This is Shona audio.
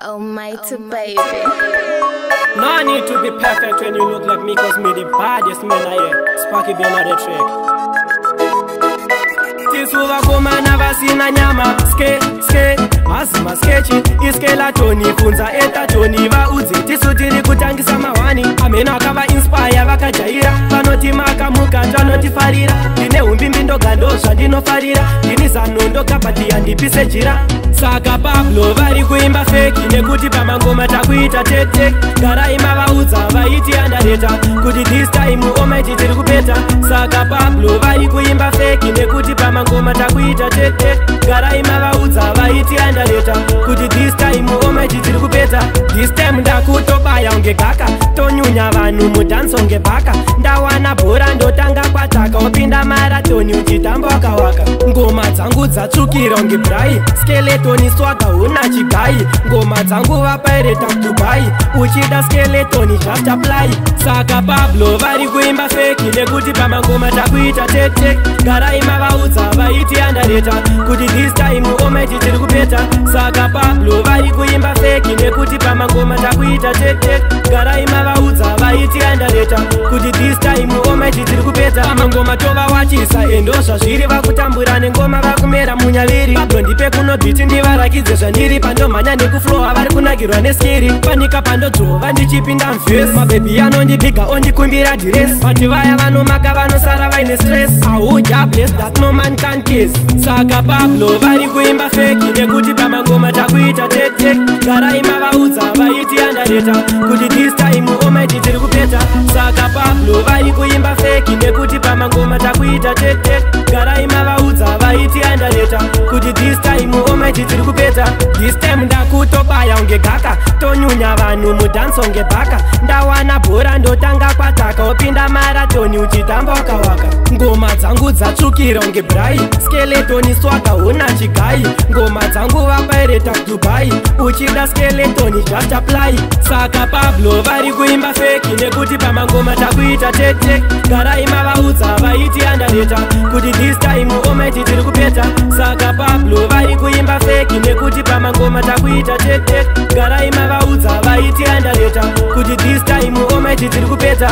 Almighty baby. No need to be perfect when you look like me, cause me the baddest man I hear. Sparky be on the track. Tisuva kumana vasina nyama ske mazima sketchy iskela toni funza eta toni vaudze tisu tiri kutangisa mawani ameno akava inspire vakajaira vanoti makamuka ndanotifarira ndine umbimbi ndogandozva ndinofarira ndini zano ndogabhatiya ndipise jira saka Pablo vari kuimba feki nekuti pamangoma takuita tek garai mavaudza vaiti andareta kuti this time omaiti tiri kupeta saka Pablo vari kuimba feki nekuti pamangoma takuita tek garai mavaudza vaiti andareta kuti this time omaiti tiri kupeta this time ndakutobaya unge gaka tonyunya vanhu mudanso unge bhaka ndawana bhora ndotanga kwataka wapinda maratoni uchitamba wakawaka ngoma dzangu dzatsvukira unge brai skeletoni swaga huna chigai ngoma dzangu vapaireta kudubai uchida skeletoni just apply saka Pablo vari kuimba feki nekuti pamangoma takuita tek garai mavaudza vaiti andareta kuti this time omaiti tiri kupeta saka Pablo vari kuimba feki nekuti pamangoma takuita tek garai mavaudza vaiti andareta kuti this time omaiti tiri kupeta pamangoma tovawachisa endozva zviri vakutambura nengoma vakumera munyaviri Pablo ndipe kunobhiti ndivarakidze zvandiri pandomhanya nekuflowa vari kunakirwa neskiri panika pandodhova ndichipinda mvesi mabhebhi anondibhiga ondikumbira dhiresi vati vaya vanomaka vanosara vaine stress auja bless that no man can kiss saka Pablo vari kuimba feki nekuti pamangoma takuita tek garai mavaudza vaiti andareta kuti this time omaiti tiri kupeta saka Pablo vari kuimba feki nekuti pamangoma takuita tek garai mavaudza vaiti andareta kuti this time omaiti tiri kupeta this time ndakutobaya unge gaka tonyunya vanhu mudanso unge bhaka ndawana bhora ndotanga kwataka wapinda maratoni uchitamba wakawaka ngoma dzangu dzatsvukira unge brai skeletoni swaga huna chigai ngoma dzangu vapaireta kudubai uchida skeletoni just apply saka Pablo vari kuimba feki nekuti pamangoma takuita tek garai mavaudza vaiti andareta kuti this time omaiti tiri kupeta saka Pablo vari kuimba feki nekuti pamangoma takuita tek garai mavaudza vaiti andareta kuti this time omaiti tiri kupeta